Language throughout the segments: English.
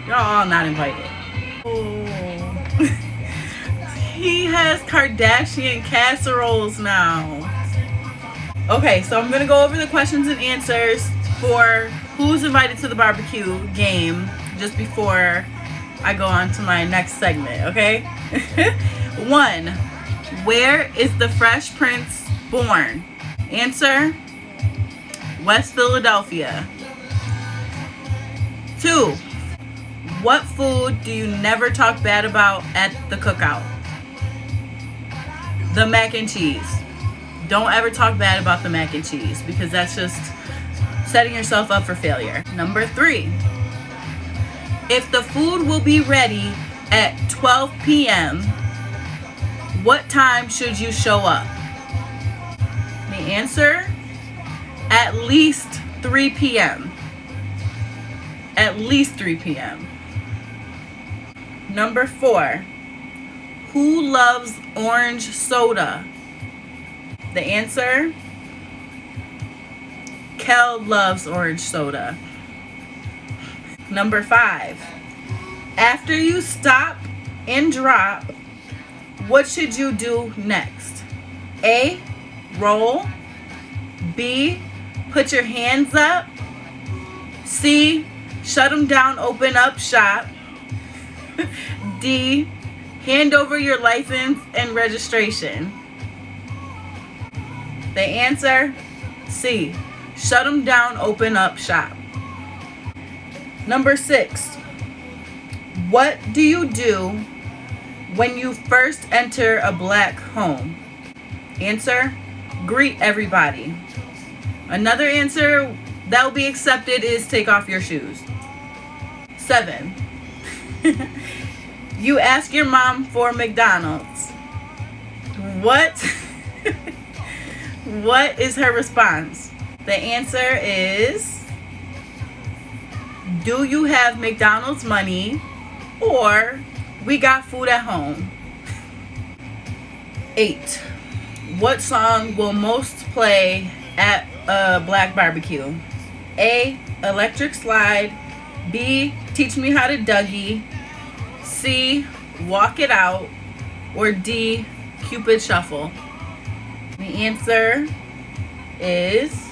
Y'all all not invited. Oh. He has Kardashian casseroles now. Okay, so I'm gonna go over the questions and answers for who's invited to the barbecue game just before I go on to my next segment, okay? 1. Where is the Fresh Prince born? Answer: West Philadelphia. 2. What food do you never talk bad about at the cookout? The mac and cheese. Don't ever talk bad about the mac and cheese because that's just setting yourself up for failure. Number 3. If the food will be ready at 12 p.m., what time should you show up? The answer: at least 3 p.m. At least 3 p.m. Number 4. Who loves orange soda? The answer: Kel loves orange soda. Number 5. After you stop and drop, what should you do next? A. Roll. B. Put your hands up. C. Shut them down, open up shop. D. Hand over your license and registration. The answer: C. Shut them down, open up shop. Number 6. What do you do when you first enter a black home? Answer: greet everybody. Another answer that will be accepted is take off your shoes. 7. You ask your mom for McDonald's. What? What is her response? The answer is: do you have McDonald's money? Or we got food at home. 8. What song will most play at a black barbecue? A. Electric Slide. B. Teach Me How to Dougie. C. Walk It Out. Or D. Cupid Shuffle. The answer is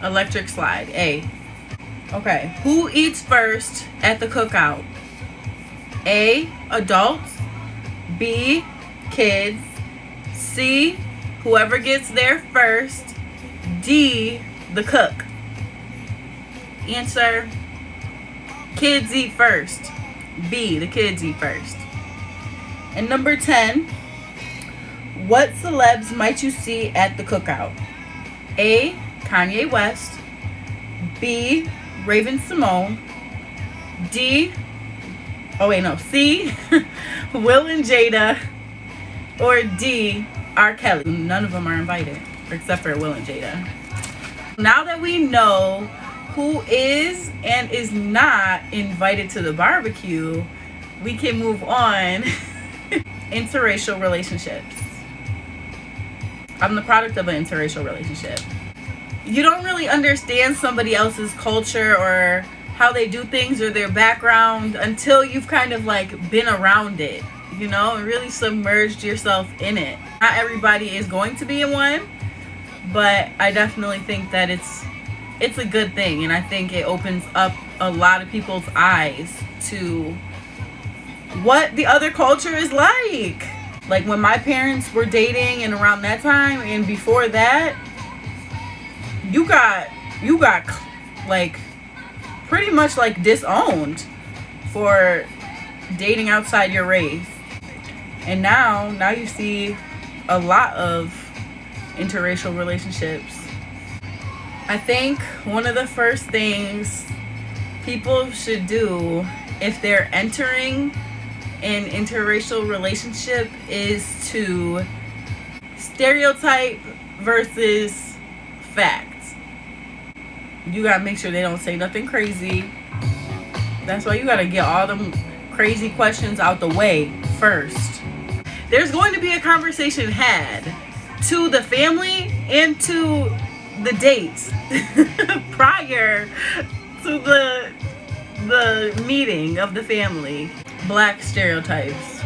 Electric Slide. A. Okay. Who eats first at the cookout? A. Adults. B. Kids. C. Whoever gets there first. D. The cook. Answer: kids eat first. B. The kids eat first. And number 10. What celebs might you see at the cookout? A. Kanye West. B. Raven Simone. D. C. Will and Jada. Or D. R. Kelly. None of them are invited except for Will and Jada. Now that we know who is and is not invited to the barbecue, we can move on. Interracial relationships. I'm the product of an interracial relationship. You don't really understand somebody else's culture or how they do things or their background until you've kind of like been around it, you know, and really submerged yourself in it. Not everybody is going to be in one, but I definitely think that it's a good thing, and I think it opens up a lot of people's eyes to what the other culture is like. Like when my parents were dating and around that time and before that, you got like pretty much like disowned for dating outside your race. And now you see a lot of interracial relationships. I think one of the first things people should do if they're entering an interracial relationship is to stereotype versus facts. You gotta make sure they don't say nothing crazy. That's why you gotta get all them crazy questions out the way first. There's going to be a conversation had to the family and to the dates prior to the the meeting of the family. Black stereotypes.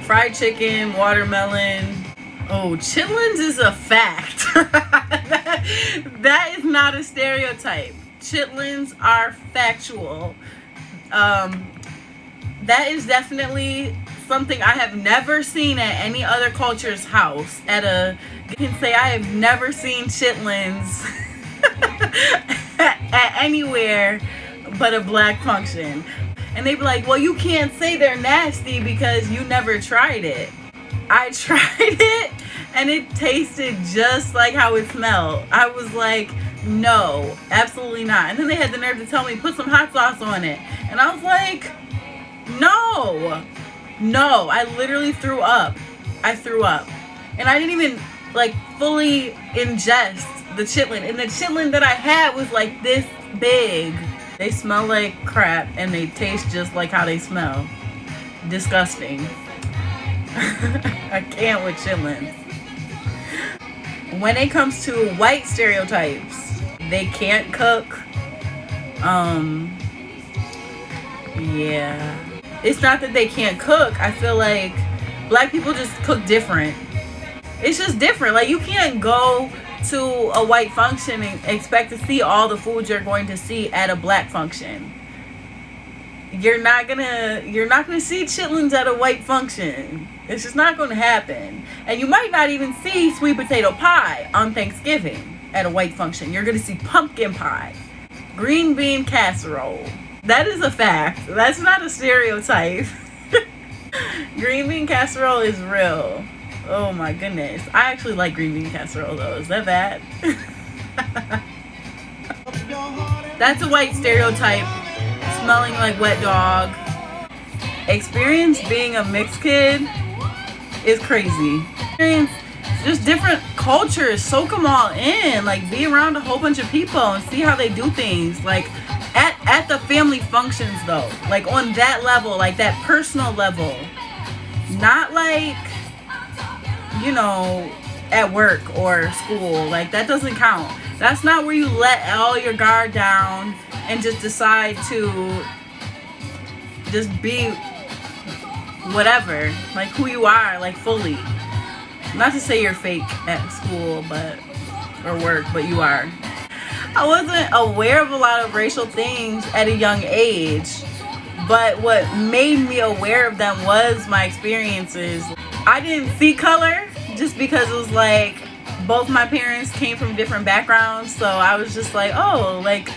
Fried chicken, watermelon. Oh, chitlins is a fact. that is not a stereotype. Chitlins are factual. That is definitely something I have never seen at any other culture's house. I can say I have never seen chitlins at anywhere but a black function. And they be like, well, you can't say they're nasty because you never tried it. I tried it and it tasted just like how it smelled. I was like, no, absolutely not. And then they had the nerve to tell me, put some hot sauce on it. And I was like, no, I literally threw up. I threw up. And I didn't even like fully ingest the chitlin. And the chitlin that I had was like this big. They smell like crap and they taste just like how they smell. Disgusting. I can't with chitlins. When it comes to white stereotypes, they can't cook. Yeah. It's not that they can't cook. I feel like black people just cook different. It's just different. Like, you can't go to a white function and expect to see all the food you're going to see at a black function. You're not gonna see chitlins at a white function. It's just not gonna happen. And you might not even see sweet potato pie on Thanksgiving at a white function. You're gonna see pumpkin pie, green bean casserole. That is a fact. That's not a stereotype. Green bean casserole is real. Oh my goodness. I actually like green bean casserole though. Is that bad? That's a white stereotype. Smelling like wet dog. Experience being a mixed kid is crazy. Experience just different cultures. Soak them all in. Like, be around a whole bunch of people and see how they do things. Like, at the family functions though. Like, on that level, like that personal level. Not like, you know, at work or school. Like, that doesn't count. That's not where you let all your guard down and just decide to just be whatever, like who you are, like fully. Not to say you're fake at school, or work, but you are. I wasn't aware of a lot of racial things at a young age, but what made me aware of them was my experiences. I didn't see color just because it was like both my parents came from different backgrounds, so I was just like, oh, like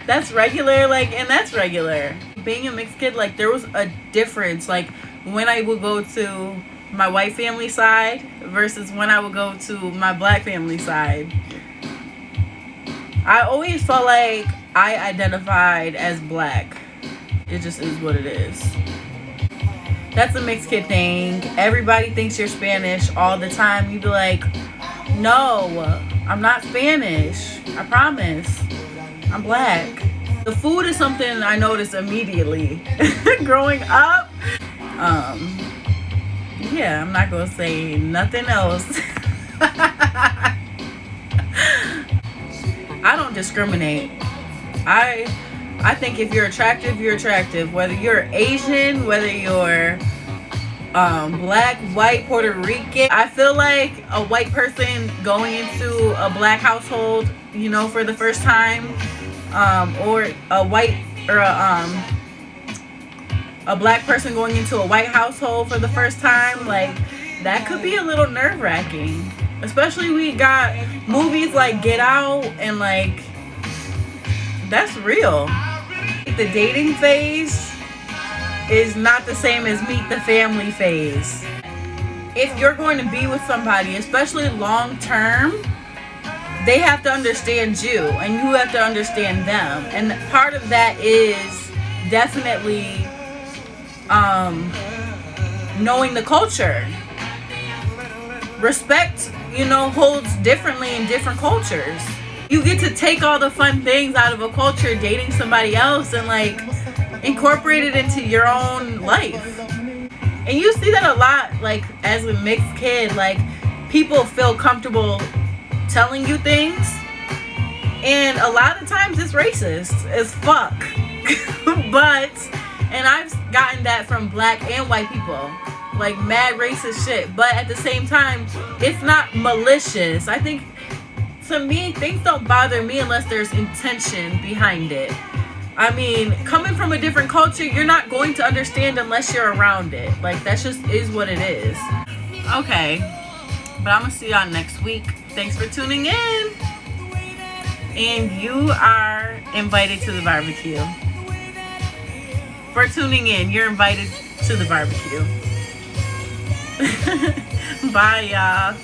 that's regular, like, and that's regular. Being a mixed kid, like, there was a difference, like when I would go to my white family side versus when I would go to my black family side. I always felt like I identified as black. It just is what it is. That's a mixed kid thing. Everybody thinks you're Spanish all the time. You'd be like, no, I'm not Spanish. I promise. I'm black. The food is something I noticed immediately. Growing up, yeah, I'm not gonna say nothing else. I don't discriminate. I think if you're attractive, you're attractive. Whether you're Asian, whether you're black, white, Puerto Rican. I feel like a white person going into a black household, you know, for the first time, or a black person going into a white household for the first time, like, that could be a little nerve-wracking. Especially we got movies like Get Out, and like, that's real. The dating phase is not the same as meet the family phase. If you're going to be with somebody, especially long term, they have to understand you and you have to understand them. And part of that is definitely knowing the culture. Respect, you know, holds differently in different cultures. You get to take all the fun things out of a culture dating somebody else and like incorporate it into your own life. And you see that a lot, like, as a mixed kid, like, people feel comfortable telling you things And a lot of times it's racist as fuck. But, and I've gotten that from black and white people, like mad racist shit. But at the same time, it's not malicious. I think, to me, things don't bother me unless there's intention behind it. I mean, coming from a different culture, you're not going to understand unless you're around it. Like, that just is what it is. Okay, but I'm gonna see y'all next week. Thanks for tuning in. And you are invited to the barbecue. For tuning in, you're invited to the barbecue. Bye, y'all.